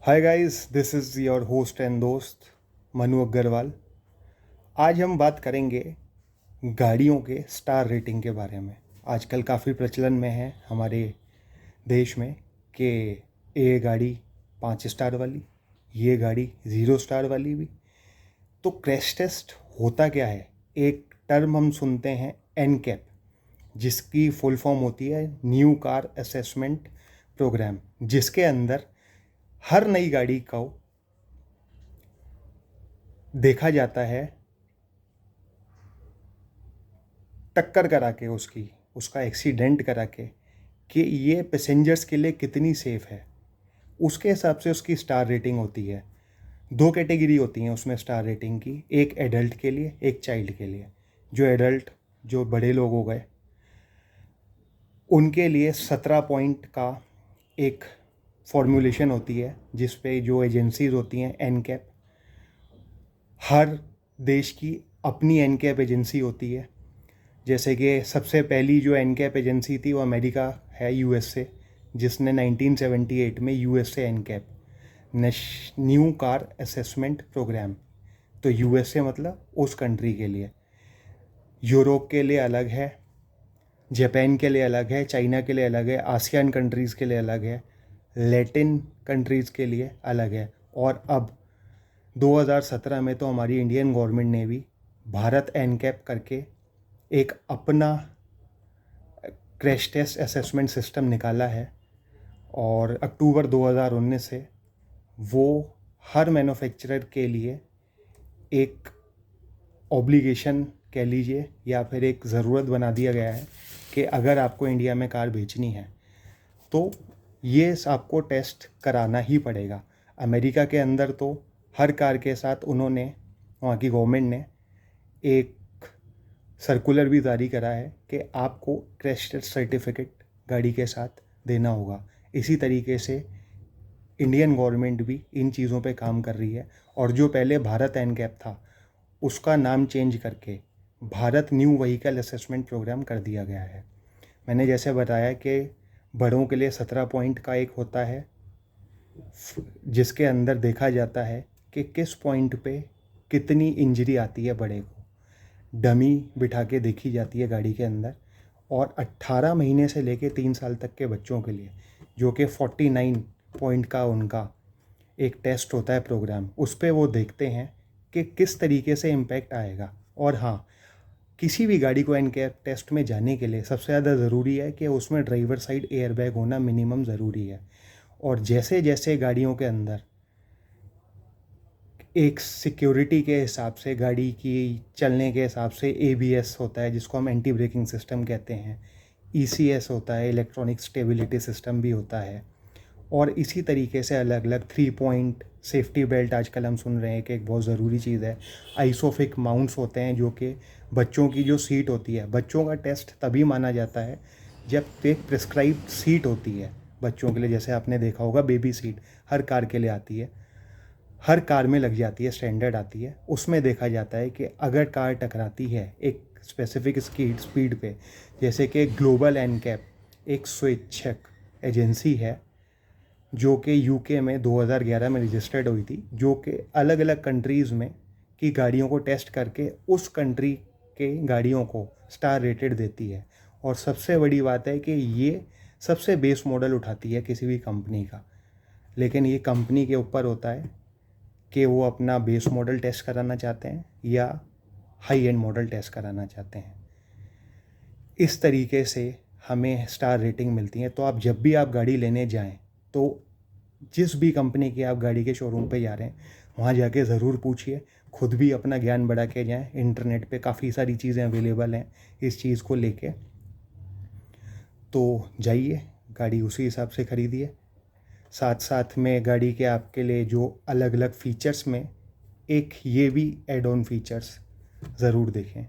Hi guys, this is your host and दोस्त मनु अग्रवाल। आज हम बात करेंगे गाड़ियों के स्टार रेटिंग के बारे में। आजकल काफ़ी प्रचलन में है हमारे देश में कि ये गाड़ी 5 स्टार वाली, ये गाड़ी 0 स्टार वाली भी। तो क्रैश टेस्ट होता क्या है? एक टर्म हम सुनते हैं एनकैप, जिसकी फुल फॉर्म होती है न्यू कार असेसमेंट प्रोग्राम, जिसके अंदर हर नई गाड़ी को देखा जाता है टक्कर करा के, उसका एक्सीडेंट करा के, कि ये पैसेंजर्स के लिए कितनी सेफ़ है। उसके हिसाब से उसकी स्टार रेटिंग होती है। 2 कैटेगरी होती हैं उसमें स्टार रेटिंग की, एक एडल्ट के लिए, एक चाइल्ड के लिए। जो एडल्ट, जो बड़े लोग हो गए, उनके लिए 17 पॉइंट का एक फॉर्मूलेशन होती है, जिस पे जो एजेंसीज होती हैं एनकैप, हर देश की अपनी एनकैप एजेंसी होती है। जैसे कि सबसे पहली जो एनकैप एजेंसी थी वो अमेरिका है, यूएसए, जिसने 1978 में USA NCAP, new car assessment programme. तो यूएसए मतलब उस कंट्री के लिए, यूरोप के लिए अलग है, जापान के लिए अलग है, चाइना के लिए अलग है, आसियान कंट्रीज़ के लिए अलग है, लैटिन कंट्रीज़ के लिए अलग है। और अब 2017 में तो हमारी इंडियन गवर्नमेंट ने भी भारत एनकैप करके एक अपना क्रैश टेस्ट असेसमेंट सिस्टम निकाला है। और अक्टूबर 2019 से वो हर मैन्युफैक्चरर के लिए एक ऑब्लिगेशन कह लीजिए, या फिर एक ज़रूरत बना दिया गया है कि अगर आपको इंडिया में कार बेचनी है तो ये आपको टेस्ट कराना ही पड़ेगा। अमेरिका के अंदर तो हर कार के साथ उन्होंने, वहाँ की गवर्नमेंट ने एक सर्कुलर भी जारी करा है कि आपको क्रैश टेस्ट सर्टिफिकेट गाड़ी के साथ देना होगा। इसी तरीके से इंडियन गवर्नमेंट भी इन चीज़ों पे काम कर रही है। और जो पहले भारत एनकैप था, उसका नाम चेंज करके Bharat new vehicle assessment programme कर दिया गया है। मैंने जैसे बताया कि बड़ों के लिए 17 पॉइंट का एक होता है, जिसके अंदर देखा जाता है कि किस पॉइंट पे कितनी इंजरी आती है बड़े को। डमी बिठा के देखी जाती है गाड़ी के अंदर। और 18 महीने से लेके 3 साल तक के बच्चों के लिए, जो कि 49 पॉइंट का उनका एक टेस्ट होता है प्रोग्राम, उस पर वो देखते हैं कि किस तरीके से इम्पैक्ट आएगा। और हाँ, किसी भी गाड़ी को एनकैप टेस्ट में जाने के लिए सबसे ज़्यादा ज़रूरी है कि उसमें ड्राइवर साइड एयरबैग होना मिनिमम ज़रूरी है। और जैसे जैसे गाड़ियों के अंदर एक सिक्योरिटी के हिसाब से, गाड़ी की चलने के हिसाब से एबीएस होता है, जिसको हम एंटी ब्रेकिंग सिस्टम कहते हैं, ईसीएस होता है, इलेक्ट्रॉनिक स्टेबिलिटी सिस्टम भी होता है। और इसी तरीके से अलग अलग 3 पॉइंट सेफ्टी बेल्ट आजकल हम सुन रहे हैं कि एक बहुत ज़रूरी चीज़ है। आइसोफिक माउंट्स होते हैं, जो कि बच्चों की जो सीट होती है, बच्चों का टेस्ट तभी माना जाता है जब एक प्रिस्क्राइब्ड सीट होती है बच्चों के लिए। जैसे आपने देखा होगा, बेबी सीट हर कार के लिए आती है, हर कार में लग जाती है, स्टैंडर्ड आती है। उसमें देखा जाता है कि अगर कार टकराती है एक स्पेसिफिक स्पीड पे, जैसे कि ग्लोबल एनकैप एक स्वैच्छिक एजेंसी है जो कि यूके में 2011 में रजिस्टर्ड हुई थी, जो कि अलग अलग कंट्रीज़ में की गाड़ियों को टेस्ट करके उस कंट्री के गाड़ियों को स्टार रेटेड देती है। और सबसे बड़ी बात है कि ये सबसे बेस मॉडल उठाती है किसी भी कंपनी का, लेकिन ये कंपनी के ऊपर होता है कि वो अपना बेस मॉडल टेस्ट कराना चाहते हैं या हाई एंड मॉडल टेस्ट कराना चाहते हैं। इस तरीके से हमें स्टार रेटिंग मिलती है। तो आप जब भी आप गाड़ी लेने जाएं, तो जिस भी कंपनी की आप गाड़ी के शोरूम पे जा रहे हैं, वहाँ जाके ज़रूर पूछिए, खुद भी अपना ज्ञान बढ़ा के जाएं। इंटरनेट पे काफ़ी सारी चीज़ें अवेलेबल हैं इस चीज़ को लेके। तो जाइए, गाड़ी उसी हिसाब से ख़रीदिए। साथ साथ में गाड़ी के आपके लिए जो अलग अलग फ़ीचर्स में एक ये भी एड ऑन फीचर्स ज़रूर देखें,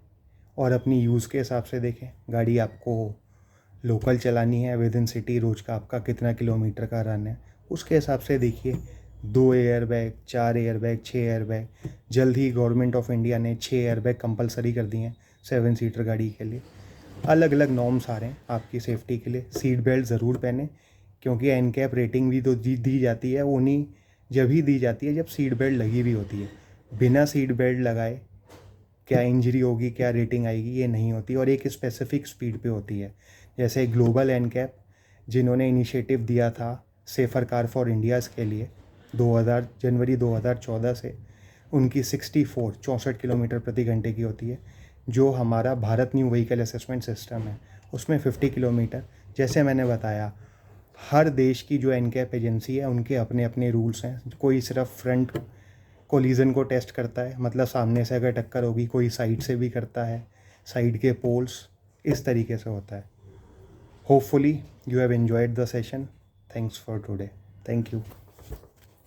और अपनी यूज़ के हिसाब से देखें। गाड़ी आपको लोकल चलानी है, विद इन सिटी रोज़ का आपका कितना किलोमीटर का रन है, उसके हिसाब से देखिए। 2 एयरबैग, 4 एयरबैग, 6 एयरबैग, जल्द ही गवर्नमेंट ऑफ इंडिया ने 6 एयरबैग कंपलसरी कर दिए हैं 7 सीटर गाड़ी के लिए। अलग अलग नॉर्म्स आ रहे हैं आपकी सेफ्टी के लिए। सीट बेल्ट ज़रूर पहने, क्योंकि एनकैप रेटिंग भी तो दी जाती है उन्हीं जब ही दी जाती है जब सीट बेल्ट लगी हुई होती है। बिना सीट बेल्ट लगाए क्या इंजरी होगी, क्या रेटिंग आएगी, ये नहीं होती, और एक स्पेसिफिक स्पीड पे होती है। जैसे ग्लोबल एनकैप जिन्होंने इनिशिएटिव दिया था सेफ़र कार फॉर इंडियाज़ के लिए जनवरी 2014 से, उनकी 64 किलोमीटर प्रति घंटे की होती है। जो हमारा Bharat new vehicle assessment system है उसमें 50 किलोमीटर। जैसे मैंने बताया, हर देश की जो एनकैप एजेंसी है उनके अपने अपने रूल्स हैं। कोई सिर्फ फ्रंट कोलिजन को टेस्ट करता है, मतलब सामने से अगर टक्कर होगी, कोई साइड से भी करता है, साइड के पोल्स, इस तरीके से होता है। Hopefully you have enjoyed the session. Thanks for today. Thank you.